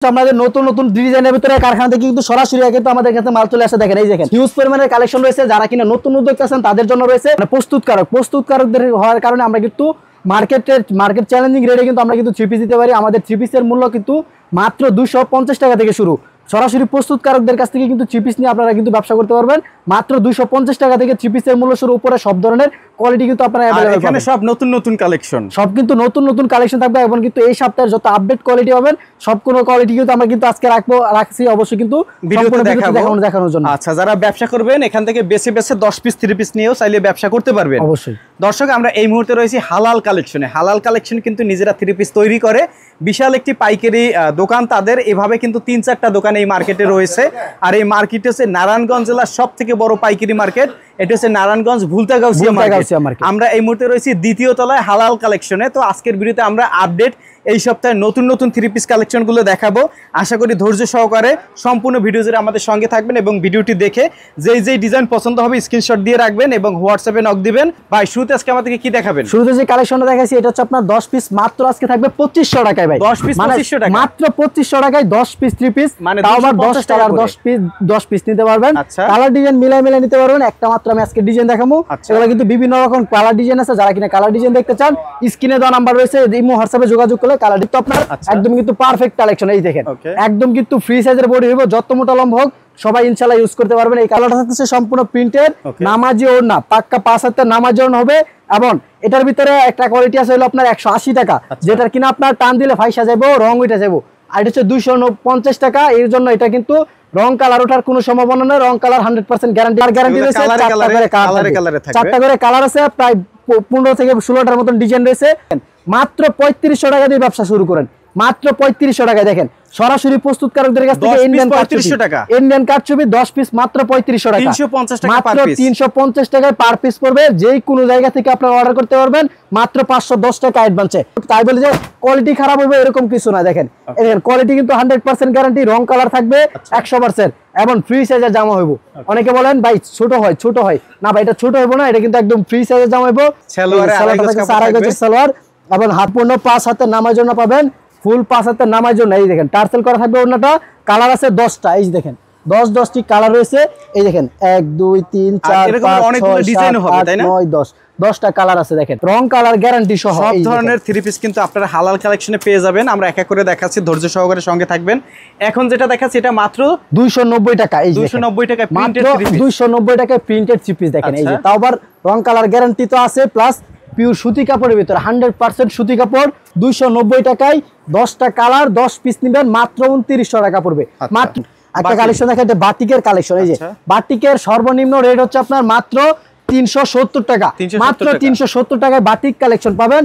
আমাদের নতুন নতুন ডিজাইনের ভিতরে কারখানা থেকে কিন্তু সরাসরি কিন্তু আমাদের কাছে মাল চলে আসে। দেখেন এই দেখেন হিউজ পরিমাণের কালেকশন রয়েছে। যারা কিনা নতুন উদ্যোক্তা আছেন তাদের জন্য রয়েছে প্রস্তুতকারকদের হওয়ার কারণে আমরা কিন্তু মার্কেট চ্যালেঞ্জিং রেটে কিন্তু আমরা কিন্তু থ্রি পিস দিতে পারি। আমাদের থ্রি পিসের মূল্য কিন্তু মাত্র 250 টাকা থেকে শুরু। সরাসরি প্রস্তুতকারকদের কাছ থেকে কিন্তু থ্রি পিস নিয়ে আপনারা কিন্তু ব্যবসা করতে পারবেন। মাত্র 250 টাকা থেকে থ্রি পিসের মূল্য শুরু, উপরে সব ধরনের কোয়ালিটি কিন্তু আপনারা अवेलेबल পাবেন। এখানে সব নতুন নতুন কালেকশন, সব কিন্তু নতুন নতুন কালেকশন থাকবে এবং কিন্তু এই সপ্তাহের যত আপডেট কোয়ালিটি পাবেন সব কোনো কোয়ালিটি কিন্তু আমরা কিন্তু আজকে রাখছি অবশ্যই কিন্তু ভিডিওতে দেখানোর জন্য। আচ্ছা, যারা ব্যবসা করবেন এখান থেকে বেছে বেছে 10 পিস থ্রি পিস নিয়েও চাইলে ব্যবসা করতে পারবেন অবশ্যই। দর্শক, আমরা এই মুহূর্তে রয়েছি হালাল কালেকশনে। হালাল কালেকশন কিন্তু নিজেরা থ্রি পিস তৈরি করে, বিশাল একটি পাইকারি দোকান তাদের। এভাবে কিন্তু 3-4টা দোকান এই মার্কেটে রয়েছে। আর এই মার্কেট হচ্ছে নারায়ণগঞ্জ জেলার সব থেকে বড় পাইকারি মার্কেট। এটা হচ্ছে নারায়ণগঞ্জ ভুলতাগাউসিয়া মার্কেট। আমরা এই মুহূর্তে রয়েছি দ্বিতীয় তলায় হালাল কালেকশনে। তো আজকের ভিডিওতে আমরা আপডেট এই সপ্তাহে নতুন নতুন থ্রি পিস কালেকশনগুলো দেখাবো। আশা করি ধৈর্য সহকারে সম্পূর্ণ ভিডিও জুড়ে আমাদের সঙ্গে থাকবেন এবং ভিডিওটি দেখে যেই ডিজাইন পছন্দ হবে স্ক্রিনশট দিয়ে রাখবেন এবং হোয়াটসঅ্যাপে নক দিবেন। ভাই শুরুতে আজকে আমাদেরকে কি দেখাবেন? শুরুতে যে কালেকশনটা দেখাচ্ছি এটা হচ্ছে আপনার 10 পিস, মাত্র আজকে থাকবে 2500 টাকায় ভাই। 10 পিস 2500 টাকা, মাত্র 2500 টাকায় 10 পিস থ্রি পিস, মানে তাও আবার 10 কালার 10 পিস নিতে পারবেন। কালার ডিজাইন মিলাই নিতে পারবেন। একটা মাত্র আমি আজকে ডিজাইন দেখাবো। এগুলো কিন্তু বিভিন্ন রকম কালার ডিজাইন আছে। যারা কিনা কালার ডিজাইন দেখতে চান স্ক্রিনে দেওয়া নাম্বার রয়েছে, ইমো হোয়াটসঅ্যাপে যোগাযোগ করলে কালার তো আপনার একদম কিন্তু পারফেক্ট কালেকশন। এই দেখেন একদম কিন্তু ফ্রি সাইজের বডি হইব, যত মোটা লম্বা হোক সবাই ইনশাআল্লাহ ইউজ করতে পারবেন। এই কালারটা হচ্ছে সম্পূর্ণ প্রিন্টেড নামাজি ওড়না, পাক্কা 5 হাতের নামাজি ওড়না হবে। এবং এটার ভিতরে একটা কোয়ালিটি আছে হলো আপনার 180 টাকা, যেটা কিনা আপনার টান দিলে ফাইসা যাবে, রং উঠে যাবে। আর এটা হচ্ছে 250 টাকা। এর জন্য এটা কিন্তু রং কালার ওঠার কোনো সম্ভাবনা নেই। রং কালার 100% গ্যারান্টি। আর গ্যারান্টি রয়েছে 4টা করে কালার আছে, প্রায় 15 থেকে 16টার মতন ডিজাইন রয়েছে। মাত্র 3500 টাকা দিয়ে ব্যবসা শুরু করেন, মাত্র 3500 টাকায়। দেখেন সরাসরি প্রস্তুতকারকদের কাছ থেকে ইন্ডিয়ান কাটছবি 10 পিস মাত্র 3500 টাকা, 350 টাকা মাত্র 350 টাকায় পার পিস পড়বে। যেই কোনো জায়গা থেকে আপনারা অর্ডার করতে পারবেন মাত্র 510 টাকা অ্যাডভান্সে। তাই বলে যে কোয়ালিটি খারাপ হবে এরকম কিছু না। দেখেন কোয়ালিটি কিন্তু 100% গ্যারান্টি, রং কালার থাকবে 100% এবং ফ্রি সাইজের জামা হইব। অনেকে বলেন ভাই ছোট হয় না, ভাই এটা ছোট হইব না, এটা কিন্তু একদম ফ্রি সাইজের জামা হইব। আড়াই গজের সালোয়ার এবং হাত পূর্ণ 5 হাতের নামার জন্য পাবেন, ফুল 5 হাতের নামার জন্য। এই দেখেন টার্সেল করা থাকবে। ওড়নাটা কালার আছে 10টা। এই দেখেন 10টি কালার রয়েছে। এই দেখেন 1 2 3 4 5 6 ডিজাইন হবে, তাই না? 9 10টা কালার আছে। দেখেন রং কালার গ্যারান্টি সহ সব ধরনের থ্রি পিস কিন্তু আপনারা হালাল কালেকশনে পেয়ে যাবেন। আমরা এক এক করে দেখাচ্ছি, ধৈর্য সহকারে সঙ্গে থাকবেন। এখন যেটা দেখাচ্ছি এটা মাত্র 290 টাকা। এই 290 টাকা প্রিন্টেড থ্রি পিস, 290 টাকায় প্রিন্টেড থ্রি পিস। দেখেন এই যে তাও আবার রং কালার গ্যারান্টি তো আছে, প্লাস পিওর সুতি কাপড়ের ভিতরে 100% সুতি কাপড়। 290 টাকায় 10টা কালার 10 পিস নেবেন, মাত্র 2900 টাকা পড়বে। মাত্র একটা কালেকশন দেখেন, এটা বাটিকের কালেকশন। এই যে বাটিকের সর্বনিম্ন রেট হচ্ছে আপনার মাত্র 370 টাকা, মাত্র 370 টাকায় বাটিক কালেকশন পাবেন।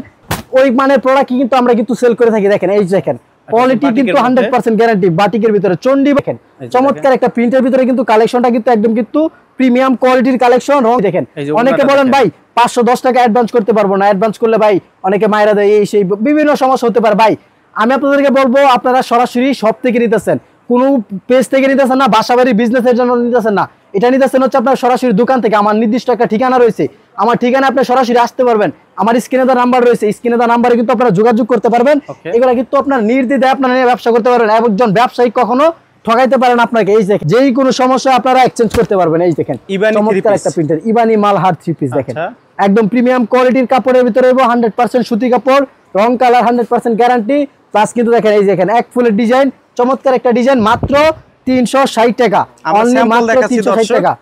ওই মানের প্রোডাক্ট কিন্তু আমরা কিন্তু সেল করে থাকি। দেখেন এই দেখেন কোয়ালিটি কিন্তু 100% গ্যারান্টি। বাটিকের ভিতরে চন্ডি দেখেন চমৎকার একটা প্রিন্টের ভিতরে কিন্তু কালেকশনটা কিন্তু একদম কিন্তু প্রিমিয়াম কোয়ালিটির কালেকশন। দেখেন অনেকে বলেন ভাই 510 টাকা অ্যাডভান্স করতে পারবো না, অ্যাডভান্স করলে ভাই অনেকে মায়েরা দেয়, এই সেই বিভিন্ন সমস্যা হতে পারে। ভাই আমি আপনাদেরকে বলবো আপনারা সরাসরি শপ থেকে নিতেছেন, কোনো পেজ থেকে নিতেছেন না, বাসাবাড়ি বিজনেসের জন্য নিতেছেন না, এটা নিতেছেন হচ্ছে আপনার সরাসরি দোকান থেকে। আমার নির্দিষ্ট একটা ঠিকানা রয়েছে, আমার ঠিকানা আপনি সরাসরি আসতে পারবেন। আমার স্ক্রিনে দেওয়া নাম্বার রয়েছে, স্ক্রিনে দেওয়া নাম্বারে কিন্তু আপনারা যোগাযোগ করতে পারবেন। এগুলো কিন্তু আপনার নির্দ্বিধায় আপনারা নিয়ে ব্যবসা করতে পারবেন। একজন ব্যবসায়ী কখনো ঠকাইতে পারেন আপনাকে। এই দেখেন যেই কোনো সমস্যা আপনারা এক্সচেঞ্জ করতে পারবেন। এই দেখেন চমৎকার একটা প্রিন্টের ইবানি মালহার থ্রি পিস। দেখেন একদম প্রিমিয়াম কোয়ালিটির কাপড়ের ভিতরে 100% সুতি কাপড়, রং কালার 100% গ্যারান্টি। প্লাস কিন্তু দেখেন এই দেখেন এক ফুলের ডিজাইন, চমৎকার একটা ডিজাইন, মাত্র 360 টাকা, অনলি মাত্র 360 টাকা।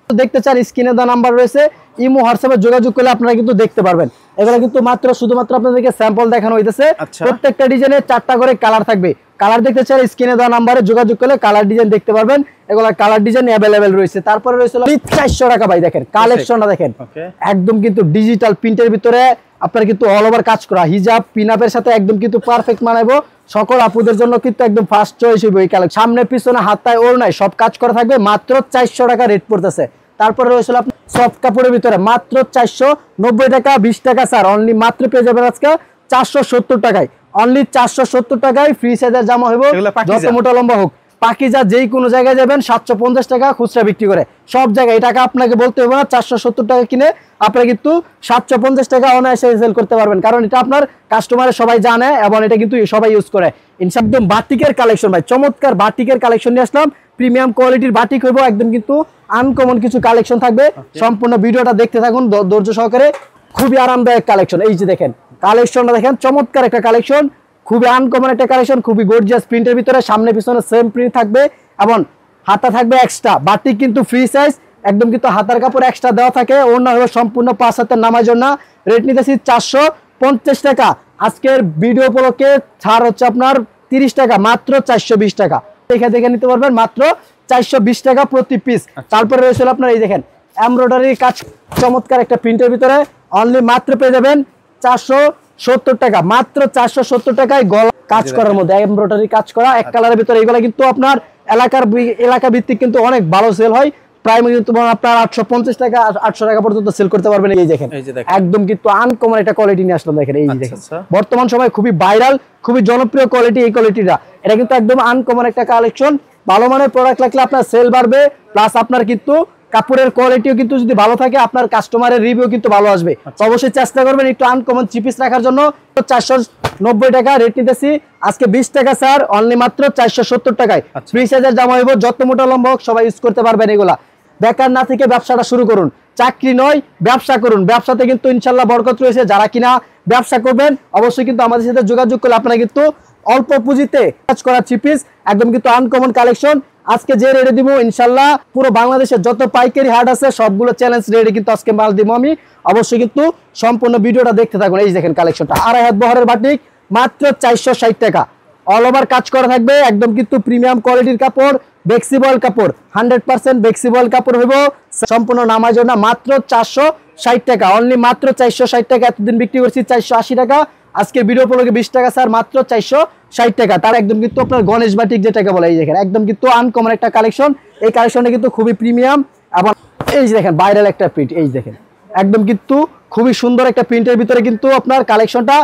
দেখতে চান স্ক্রিনে দেওয়া নাম্বার রয়েছে, ইমো হোয়াটসঅ্যাপে যোগাযোগ করলে আপনারা কিন্তু দেখতে পারবেন। এগুলো কিন্তু মাত্র শুধুমাত্র আপনাদেরকে স্যাম্পল দেখানো হইতেছে। প্রত্যেকটা ডিজাইনে 4টা করে কালার থাকবে। কালার দেখতে চাইলে স্ক্রিনে দেওয়া নাম্বারে যোগাযোগ করলে কালার ডিজাইন দেখতে পারবেন। এগুলো কালার ডিজাইন अवेलेबल রয়েছে। তারপরে রয়েছে 400 টাকা। ভাই দেখেন কালেকশনটা দেখেন একদম কিন্তু ডিজিটাল প্রিন্টের ভিতরে আপনার কিন্তু অল ওভার কাজ করা, হিজাব পিনআপের সাথে একদম কিন্তু পারফেক্ট মানাবো। সকল আপুদের জন্য কিন্তু একদম ফার্স্ট চয়েস হইব এই কালেকশন। সামনে পিছনে হাতায় ওড়নায় সব কাজ করা থাকবে, মাত্র 400 টাকা রেট পড়তেছে। তারপরে রয়েছে আপনার সফট কাপড়ের ভিতরে মাত্র 490 টাকা, 20 টাকা স্যার অনলি মাত্র পেয়ে যাবেন আজকে 470 টাকায়, অনলি 470 টাকায় ফ্রি সাইজের জামা হইব, যত মোটা লম্বা হোক। পাকিজা যেই কোনো জায়গায় যাবেন 750 টাকা খুচরা বিক্রি করে, সব জায়গায়। এই টাকা আপনাকে বলতে হবে না, 470 টাকা কিনে আপনারা কিন্তু 750 টাকা অনায়াসে সেল করতে পারবেন, কারণ এটা আপনার কাস্টমারের সবাই জানে এবং এটা কিন্তু সবাই ইউজ করে। একদম বাটিকের কালেকশন ভাই, চমৎকার বাটিকের কালেকশন নিয়ে আসলাম। প্রিমিয়াম কোয়ালিটির বাটিক হইব, একদম কিন্তু আনকমন কিছু কালেকশন থাকবে। সম্পূর্ণ ভিডিওটা দেখতে থাকুন ধৈর্য সহকারে। খুবই আরামদায়ক কালেকশন, এই যে দেখেন কালেকশনটা দেখেন, চমৎকার একটা কালেকশন, খুবই আনকমন একটা কালেকশন, খুবই গর্জিয়াস প্রিন্টের ভিতরে, সামনে পিছনে সেম প্রিন্ট থাকবে এবং হাতা থাকবে এক্সট্রা। বাটিক কিন্তু ফ্রি সাইজ, একদম কিন্তু হাতার কাপড় এক্সট্রা দেওয়া থাকে। অন্য হলো সম্পূর্ণ 5 হাতের নামার জন্য। রেট নিতেছি 450 টাকা। আজকের ভিডিও উপলক্ষে ছাড় হচ্ছে আপনার 30 টাকা, মাত্র 420 টাকা। দেখে নিতে পারবেন, মাত্র 420 টাকা প্রতি পিস। তারপরে রয়েছে আপনার এই দেখেন এমব্রয়ডারি কাজ, চমৎকার একটা প্রিন্টের ভিতরে অনলি মাত্র পেয়ে যাবেন 470 টাকা, মাত্র 470 টাকায় গলা কাজ করার মধ্যে এমব্রয়ডারি কাজ করা এক কালারের ভিতরে। এগুলো কিন্তু আপনার এলাকা ভিত্তিক কিন্তু অনেক ভালো সেল হয়, প্রায় কিন্তু আপনার 850 টাকা 800 টাকা পর্যন্ত সেল করতে পারবেন। এই দেখেন একদম কিন্তু আনকমন একটা কোয়ালিটি নিয়ে আসলাম, দেখেন এই দেখেন বর্তমান সময় খুবই ভাইরাল, খুবই জনপ্রিয় কোয়ালিটি এই কোয়ালিটিটা। এটা কিন্তু একদম আনকমন একটা কালেকশন। ভালো মানের প্রোডাক্ট লাগলে আপনার সেল বাড়বে, প্লাস আপনার কিন্তু কাপড়ের কোয়ালিটিও কিন্তু যদি ভালো থাকে আপনার কাস্টমারের রিভিউ কিন্তু ভালো আসবে। অবশ্যই চেষ্টা করবেন একটু আনকমন চিপিস রাখার জন্য। 490 টাকা রেট নিতেছি আজকে 20 টাকা স্যার, অনলি মাত্র 470 টাকায়। ফ্রি সাইজের জামা হইব, যত মোটা লম্বা হোক সবাই ইউজ করতে পারবেন এগুলা। বেকার না থেকে ব্যবসাটা শুরু করুন, চাকরি নয় ব্যবসা করুন। ব্যবসাতে কিন্তু ইনশাল্লাহ বরকত রয়েছে। যারা কিনা ব্যবসা করবেন অবশ্যই কিন্তু আমাদের সাথে যোগাযোগ করলে আপনারা কিন্তু অল্প পুঁজিতে কাজ করা চিপিস, একদম কিন্তু আনকমন কালেকশন আজকে যে রেটে দিব ইনশাল্লাহ পুরো বাংলাদেশের যত পাইকারি হাট আছে সবগুলো চ্যালেঞ্জ রেটে কিন্তু আজকে মাল দিব আমি। অবশ্যই কিন্তু সম্পূর্ণ ভিডিওটা দেখতে থাকুন। এই দেখেন কালেকশনটা, 2.5 হাত বহরের বাটিক, মাত্র 460 টাকা। অল ওভার কাজ করা থাকবে, একদম কিন্তু প্রিমিয়াম কোয়ালিটির কাপড়, বেক্সিবল কাপড়, 100% বেক্সিবল কাপড় হইব। সম্পূর্ণ নামার জন্য মাত্র 460 টাকা, অনলি মাত্র 460 টাকা। এতদিন বিক্রি করছি 480 টাকা, আজকের ভিডিও উপলক্ষে 20 টাকা স্যার, মাত্র 460 টাকা। তার একদম কিন্তু আপনার গণেশ বাটিক যেটাকে বলে, এই দেখেন একদম কিন্তু আনকমন একটা কালেকশন। এই কালেকশনটা কিন্তু খুবই প্রিমিয়াম এবং এই যে দেখেন ভাইরাল একটা প্রিন্ট, এই দেখেন একদম কিন্তু খুবই সুন্দর একটা প্রিন্টের ভিতরে কিন্তু আপনার কালেকশনটা।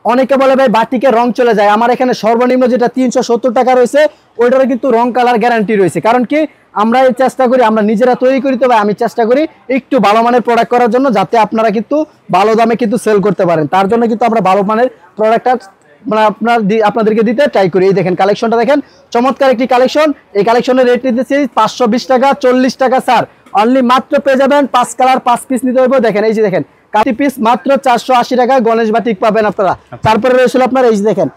অনেকে বলে ভাই বাটিকের রং চলে যায়, আমার এখানে সর্বনিম্ন যেটা 370 টাকা রয়েছে ওইটারও কিন্তু রং কালার গ্যারান্টি রয়েছে। কারণ কি আমরা এই চেষ্টা করি, আমরা নিজেরা তৈরি করি, তো ভাই আমি চেষ্টা করি একটু ভালো মানের প্রোডাক্ট করার জন্য, যাতে আপনারা কিন্তু ভালো দামে কিন্তু সেল করতে পারেন। তার জন্য কিন্তু আমরা ভালো মানের প্রোডাক্টটা মানে আপনাদেরকে দিতে ট্রাই করি। এই দেখেন কালেকশনটা দেখেন, চমৎকার একটি কালেকশন। এই কালেকশনের রেট নিতেছি 520 টাকা, 40 টাকা স্যার, অনলি মাত্র পেয়ে যাবেন 5 কালার 5 পিস নিতে হবে। দেখেন এই যে দেখেন কাটি পিস মাত্র 480 টাকা গণেশ বাটিক পাবেন আপনারা। তারপরে রয়েছিল আপনার এই যে দেখেন,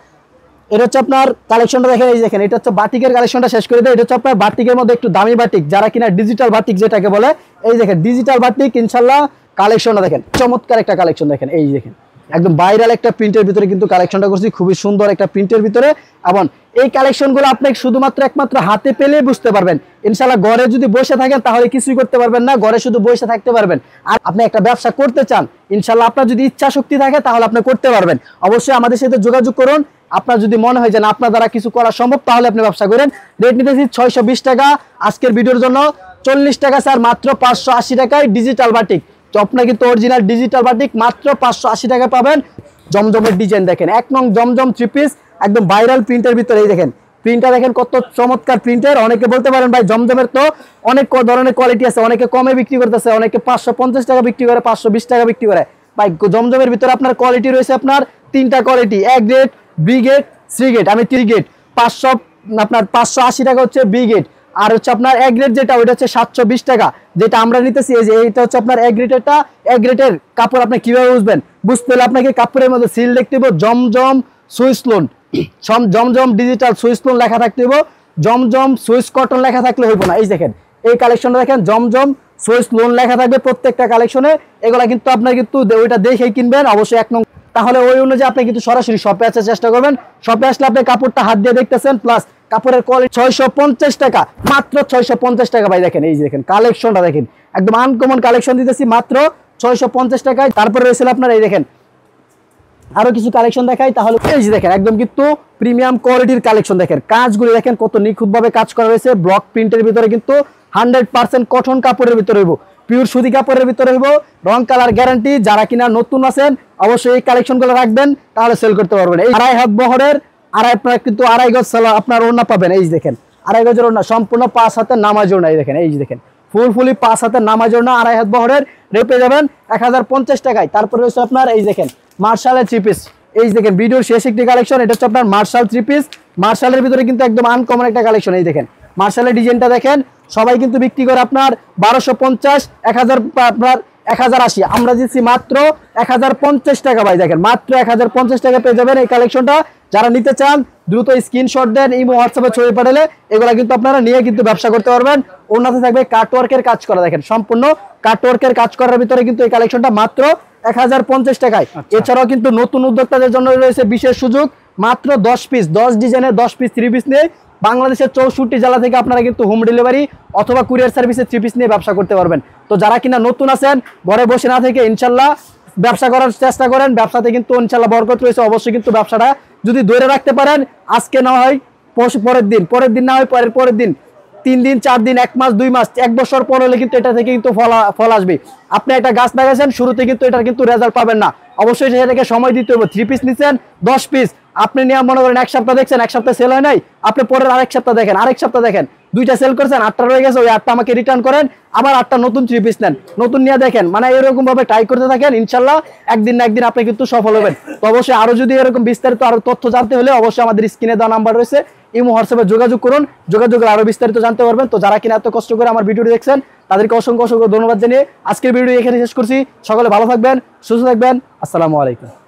এটা হচ্ছে আপনার কালেকশনটা দেখেন, এই দেখেন এটা হচ্ছে বাটিকের কালেকশনটা শেষ করে দেয়। এটা হচ্ছে আপনার বাটিকের মধ্যে একটু দামি বাটিক, যারা কিনা ডিজিটাল বাটিক যেটাকে বলে, এই দেখেন ডিজিটাল বাটিক ইনশাল্লাহ। কালেকশনটা দেখেন চমৎকার একটা কালেকশন, দেখেন এই দেখেন একদম ভাইরাল একটা প্রিন্টের ভিতরে কিন্তু কালেকশনটা করছি, খুবই সুন্দর একটা প্রিন্টের ভিতরে। এবং এই কালেকশনগুলো আপনি শুধুমাত্র একমাত্র হাতে পেলে বুঝতে পারবেন। ইনশাল্লাহ ঘরে যদি বসে থাকেন তাহলে কিছুই করতে পারবেন না, ঘরে শুধু বসে থাকতে পারবেন। আর আপনি একটা ব্যবসা করতে চান, ইনশাল্লাহ আপনার যদি ইচ্ছা শক্তি থাকে তাহলে আপনি করতে পারবেন। অবশ্যই আমাদের সাথে যোগাযোগ করুন। আপনার যদি মনে হয় যে না আপনার দ্বারা কিছু করা সম্ভব, তাহলে আপনি ব্যবসা করেন। রেট নিতেছি 620 টাকা আজকের ভিডিওর জন্য, 40 টাকা স্যার, মাত্র 580 টাকায় ডিজিটাল বাটিক। তো আপনার কিন্তু অরিজিনাল ডিজিটাল বাটিক মাত্র 580 টাকা পাবেন। জমজমের ডিজাইন দেখেন, 1 নং জমজম 3 পিস, একদম ভাইরাল প্রিন্টের ভিতরে। এই দেখেন প্রিন্টটা দেখেন কত চমৎকার প্রিন্টের। অনেকে বলতে পারেন ভাই জমজমের তো অনেক ধরনের কোয়ালিটি আছে, অনেকে কমে বিক্রি করতেছে, অনেকে 550 টাকা বিক্রি করে, 520 টাকা বিক্রি করে। ভাই জমজমের ভিতরে আপনার কোয়ালিটি রয়েছে আপনার 3টা quality, A grade, B grade, C grade, আমি 3 গ্রেড। 500 আপনার 580 টাকা হচ্ছে B গ্রেড, আর হচ্ছে আপনার A গ্রেড যেটা ওইটা হচ্ছে 720 টাকা, যেটা আমরা নিতেছি। এই যে এইটা হচ্ছে আপনার A গ্রেডেরটা। A গ্রেডের কাপড় আপনি কিভাবে বুঝবেন? বুঝতে হলে আপনাকে কাপড়ের মধ্যে সিল দেখতে হবে, জমজম সুইস লোন, জমজম ডিজিটাল সুইস লোন লেখা থাকতে হবে, জমজম সুইস কটন লেখা থাকলে হইব না। এই দেখেন এই কালেকশনটা দেখেন, জমজম সুইস লোন লেখা থাকবে প্রত্যেকটা কালেকশনে। এগুলা কিন্তু আপনার কিন্তু ওইটা দেখেই কিনবেন অবশ্যই 1 নং, তাহলে ওই অনুযায়ী আপনি কিন্তু সরাসরি শপে আসার চেষ্টা করবেন। শপে আসলে আপনি কাপড়টা হাত দিয়ে দেখতেছেন, প্লাস কাপড়ের কোয়ালিটি। 650 টাকা, মাত্র 650 টাকা ভাই। দেখেন এই যে দেখেন কালেকশনটা দেখেন, একদম আনকমন কালেকশন দিতেছি মাত্র 650 টাকায়। তারপরে রয়েছে আপনার এই দেখেন আরো কিছু কালেকশন দেখাই, তাহলে এই যে দেখেন একদম কিন্তু প্রিমিয়াম কোয়ালিটির কালেকশন। দেখেন কাজগুলি দেখেন কত নিখুঁত ভাবে কাজ করা হয়েছে। ব্লক প্রিন্টের ভিতরে কিন্তু 100% কটন কাপড়ের ভিতরে হইব, পিওর সুতি কাপড়ের ভিতরে হইব, রং কালার গ্যারান্টি। যারা কিনা নতুন আছেন অবশ্যই এই কালেকশনগুলো রাখবেন, তাহলে সেল করতে পারবেন। এই 2.5 হাত বহরের আপনার কিন্তু 2.5 গজ আপনার ওড়না পাবেন। এই দেখেন 2.5 গজের ওড়না, সম্পূর্ণ 5 হাতের নামাজ ওড়না। এই দেখেন, এই যে দেখেন ফুলফুলি 5 হাতের নামাজ ওড়না, 2.5 হাত বহরের, রেপে যাবেন 1050 টাকায়। তারপরে হচ্ছে আপনার এই দেখেন মার্শালের 3 পিস, এই দেখেন ভিডিওর শেষ একটি কালেকশন, এটা হচ্ছে আপনার মার্শাল 3 পিস। মার্শালের ভিতরে কিন্তু একদম আনকমন একটা কালেকশন। এই দেখেন মার্শালের ডিজাইনটা দেখেন, সবাই কিন্তু বিক্রি করে আপনার 1250, 1000, আপনার 1080, আমরা দিচ্ছি মাত্র 1050 টাকা ভাই। দেখেন মাত্র 1050 টাকা পেয়ে যাবেন এই কালেকশনটা। যারা নিতে চান দ্রুত স্ক্রিনশট দেন, ইমো হোয়াটসঅ্যাপে ছবি পাঠালে এগুলা কিন্তু আপনারা নিয়ে কিন্তু ব্যবসা করতে পারবেন। ওনাতে থাকবে কাটওয়ার্কের কাজ করা, দেখেন সম্পূর্ণ কাটওয়ার্কের কাজ করার ভিতরে কিন্তু এই কালেকশনটা মাত্র 1050 টাকায়। এছাড়াও কিন্তু নতুন উদ্যোক্তাদের জন্য রয়েছে বিশেষ সুযোগ, মাত্র 10 পিস 10 ডিজাইনের 10 পিস 3 পিস নিয়ে বাংলাদেশের 64 জেলা থেকে আপনারা কিন্তু হোম ডেলিভারি অথবা কুরিয়ার সার্ভিসে 3 পিস নিয়ে ব্যবসা করতে পারবেন। তো যারা কিনা নতুন আছেন, ঘরে বসে না থেকে ইনশাল্লাহ ব্যবসা করার চেষ্টা করেন, ব্যবসাতে কিন্তু ইনশাল্লাহ বরকত রয়েছে। অবশ্যই কিন্তু ব্যবসাটা যদি ধরে রাখতে পারেন, আজকে না হয় পরের দিন না হয় পরের দিন, 3 দিন 4 দিন, 1 মাস 2 মাস 1 বছর পর হলে কিন্তু এটা থেকে কিন্তু ফল আসবে। আপনি একটা গাছ লাগাইছেন, শুরুতে কিন্তু এটার কিন্তু রেজাল্ট পাবেন না, অবশ্যই সেটাকে সময় দিতে হবে। 3 পিস নিচ্ছেন 10 পিস, আপনি নিয়ে মনে করেন 1 সপ্তাহ দেখছেন, 1 সপ্তাহ সেল হয় নাই, আপনি পরের আরেক সপ্তাহ দেখেন, আরেক সপ্তাহ দেখেন, 2টা সেল করছেন, 8টা রয়ে গেছে, ওই 8টা আমাকে রিটার্ন করেন, আবার 8টা নতুন 3 পিস নেন, নতুন নিয়ে দেখেন, মানে এরকম ভাবে ট্রাই করতে থাকেন, ইনশাল্লাহ একদিন না একদিন আপনি কিন্তু সফল হবেন। তো অবশ্যই আরো যদি এরকম বিস্তারিত আরো তথ্য জানতে হলে অবশ্যই আমাদের স্ক্রিনে দেওয়া নাম্বার রয়েছে, ইমো হোয়াটসঅ্যাপে যোগাযোগ করুন, যোগাযোগের আরো বিস্তারিত জানতে পারবেন। তো যারা কিনা এত কষ্ট করে আমার ভিডিওটি দেখছেন তাদেরকে অসংখ্য ধন্যবাদ জানিয়ে আজকের ভিডিও এখানে শেষ করছি। সকলে ভালো থাকবেন, সুস্থ থাকবেন, আসসালামু আলাইকুম।